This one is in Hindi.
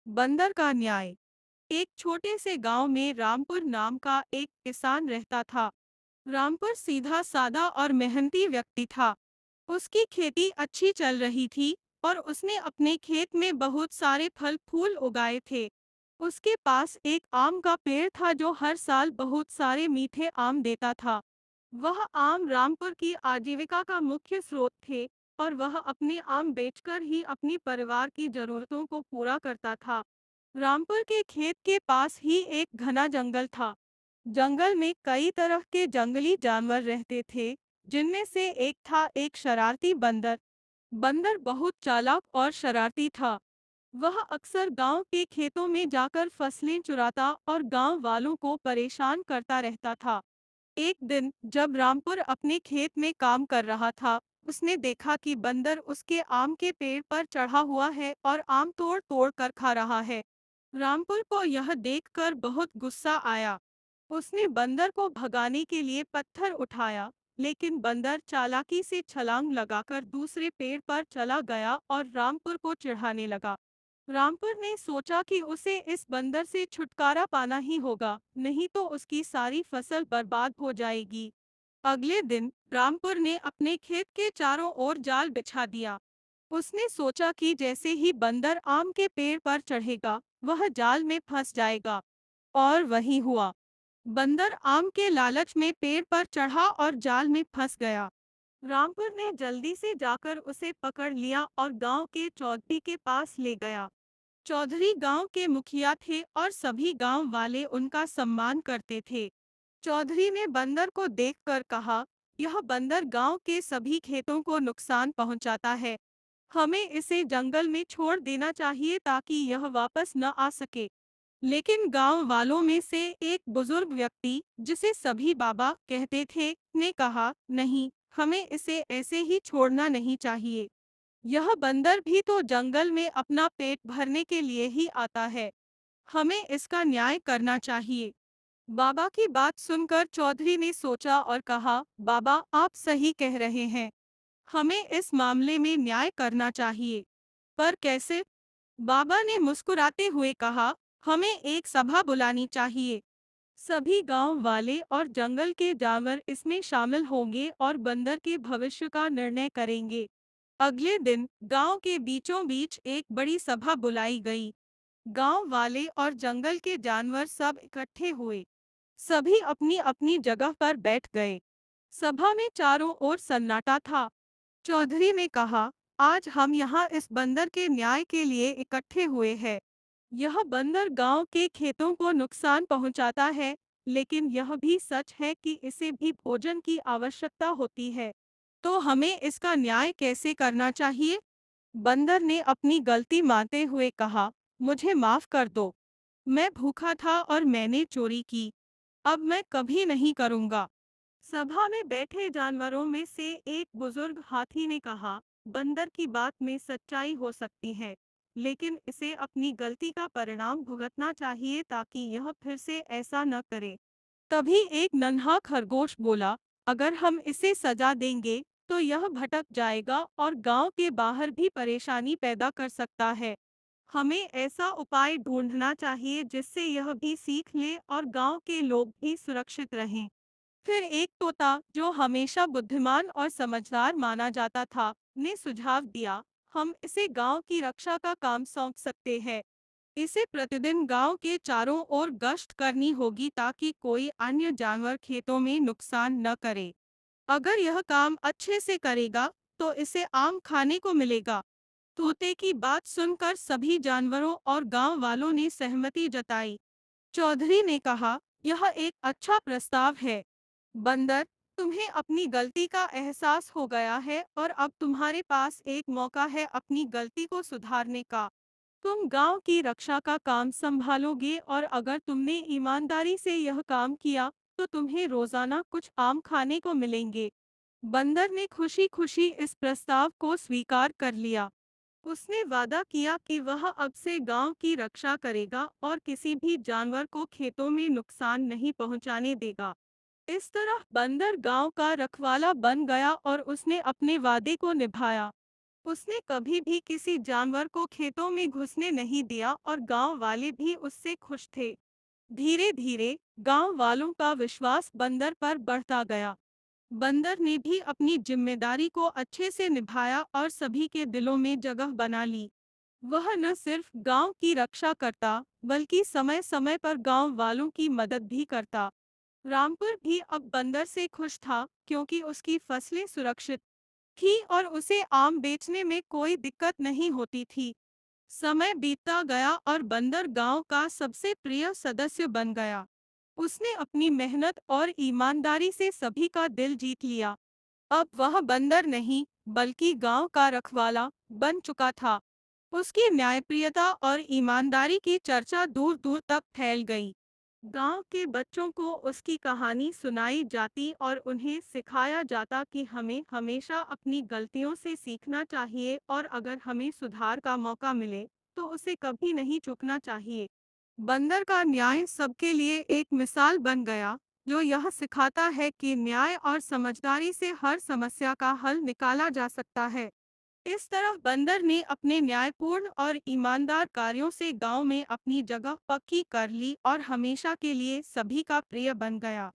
बंदर का न्याय। एक छोटे से गांव में रामपुर नाम का एक किसान रहता था। रामपुर सीधा सादा और मेहनती व्यक्ति था। उसकी खेती अच्छी चल रही थी और उसने अपने खेत में बहुत सारे फल फूल उगाए थे। उसके पास एक आम का पेड़ था जो हर साल बहुत सारे मीठे आम देता था। वह आम रामपुर की आजीविका का मुख्य स्रोत थे और वह अपने आम बेचकर ही अपनी परिवार की जरूरतों को पूरा करता था। रामपुर के खेत के पास ही एक घना जंगल था। जंगल में कई तरह के जंगली जानवर रहते थे, जिनमें से एक था एक शरारती बंदर। बंदर बहुत चालाक और शरारती था। वह अक्सर गांव के खेतों में जाकर फसलें चुराता और गांव वालों को परेशान करता रहता था। एक दिन जब रामपुर अपने खेत में काम कर रहा था, उसने देखा कि बंदर उसके आम के पेड़ पर चढ़ा हुआ है और आम तोड़ तोड़ कर खा रहा है। रामपुर को यह देखकर बहुत गुस्सा आया। उसने बंदर को भगाने के लिए पत्थर उठाया, लेकिन बंदर चालाकी से छलांग लगाकर दूसरे पेड़ पर चला गया और रामपुर को चिढ़ाने लगा। रामपुर ने सोचा कि उसे इस बंदर से छुटकारा पाना ही होगा, नहीं तो उसकी सारी फसल बर्बाद हो जाएगी। अगले दिन रामपुर ने अपने खेत के चारों ओर जाल बिछा दिया। उसने सोचा कि जैसे ही बंदर आम के पेड़ पर चढ़ेगा, वह जाल में फंस जाएगा। और वही हुआ। बंदर आम के लालच में पेड़ पर चढ़ा और जाल में फंस गया। रामपुर ने जल्दी से जाकर उसे पकड़ लिया और गांव के चौधरी के पास ले गया। चौधरी गांव के मुखिया थे और सभी गांव वाले उनका सम्मान करते थे। चौधरी ने बंदर को देखकर कहा, यह बंदर गांव के सभी खेतों को नुकसान पहुंचाता है। हमें इसे जंगल में छोड़ देना चाहिए ताकि यह वापस न आ सके। लेकिन गांव वालों में से एक बुजुर्ग व्यक्ति, जिसे सभी बाबा कहते थे, ने कहा, नहीं, हमें इसे ऐसे ही छोड़ना नहीं चाहिए। यह बंदर भी तो जंगल में अपना पेट भरने के लिए ही आता है। हमें इसका न्याय करना चाहिए। बाबा की बात सुनकर चौधरी ने सोचा और कहा, बाबा, आप सही कह रहे हैं। हमें इस मामले में न्याय करना चाहिए। पर कैसे? बाबा ने मुस्कुराते हुए कहा, हमें एक सभा बुलानी चाहिए। सभी गांव वाले और जंगल के जानवर इसमें शामिल होंगे और बंदर के भविष्य का निर्णय करेंगे। अगले दिन गांव के बीचों बीच एक बड़ी सभा बुलाई गई। गांव वाले और जंगल के जानवर सब इकट्ठे हुए। सभी अपनी अपनी जगह पर बैठ गए। सभा में चारों ओर सन्नाटा था। चौधरी ने कहा, आज हम यहाँ इस बंदर के न्याय के लिए इकट्ठे हुए हैं। यह बंदर गांव के खेतों को नुकसान पहुंचाता है, लेकिन यह भी सच है कि इसे भी भोजन की आवश्यकता होती है। तो हमें इसका न्याय कैसे करना चाहिए? बंदर ने अपनी गलती मानते हुए कहा, मुझे माफ कर दो। मैं भूखा था और मैंने चोरी की। अब मैं कभी नहीं करूंगा। सभा में बैठे जानवरों में से एक बुजुर्ग हाथी ने कहा, बंदर की बात में सच्चाई हो सकती है, लेकिन इसे अपनी गलती का परिणाम भुगतना चाहिए ताकि यह फिर से ऐसा न करे। तभी एक नन्हा खरगोश बोला, अगर हम इसे सजा देंगे तो यह भटक जाएगा और गांव के बाहर भी परेशानी पैदा कर सकता है। हमें ऐसा उपाय ढूंढना चाहिए जिससे यह भी सीख ले और गांव के लोग भी सुरक्षित रहें। फिर एक तोता, जो हमेशा बुद्धिमान और समझदार माना जाता था, ने सुझाव दिया, हम इसे गांव की रक्षा का काम सौंप सकते हैं। इसे प्रतिदिन गांव के चारों ओर गश्त करनी होगी ताकि कोई अन्य जानवर खेतों में नुकसान न करे। अगर यह काम अच्छे से करेगा तो इसे आम खाने को मिलेगा। तोते की बात सुनकर सभी जानवरों और गांव वालों ने सहमति जताई। चौधरी ने कहा, यह एक अच्छा प्रस्ताव है। बंदर, तुम्हें अपनी गलती का एहसास हो गया है और अब तुम्हारे पास एक मौका है अपनी गलती को सुधारने का। तुम गांव की रक्षा का काम संभालोगे और अगर तुमने ईमानदारी से यह काम किया तो तुम्हें रोजाना कुछ आम खाने को मिलेंगे। बंदर ने खुशी खुशी इस प्रस्ताव को स्वीकार कर लिया। उसने वादा किया कि वह अब से गांव की रक्षा करेगा और किसी भी जानवर को खेतों में नुकसान नहीं पहुंचाने देगा। इस तरह बंदर गांव का रखवाला बन गया और उसने अपने वादे को निभाया। उसने कभी भी किसी जानवर को खेतों में घुसने नहीं दिया और गांव वाले भी उससे खुश थे। धीरे धीरे गांव वालों का विश्वास बंदर पर बढ़ता गया। बंदर ने भी अपनी जिम्मेदारी को अच्छे से निभाया और सभी के दिलों में जगह बना ली। वह न सिर्फ गांव की रक्षा करता, बल्कि समय समय पर गांव वालों की मदद भी करता। रामपुर भी अब बंदर से खुश था, क्योंकि उसकी फसलें सुरक्षित थी और उसे आम बेचने में कोई दिक्कत नहीं होती थी। समय बीतता गया और बंदर गांव का सबसे प्रिय सदस्य बन गया। उसने अपनी मेहनत और ईमानदारी से सभी का दिल जीत लिया। अब वह बंदर नहीं, बल्कि गांव का रखवाला बन चुका था। उसकी न्यायप्रियता और ईमानदारी की चर्चा दूर दूर तक फैल गई। गांव के बच्चों को उसकी कहानी सुनाई जाती और उन्हें सिखाया जाता कि हमें हमेशा अपनी गलतियों से सीखना चाहिए और अगर हमें सुधार का मौका मिले तो उसे कभी नहीं चूकना चाहिए। बंदर का न्याय सबके लिए एक मिसाल बन गया, जो यह सिखाता है कि न्याय और समझदारी से हर समस्या का हल निकाला जा सकता है। इस तरह बंदर ने अपने न्यायपूर्ण और ईमानदार कार्यों से गांव में अपनी जगह पक्की कर ली और हमेशा के लिए सभी का प्रिय बन गया।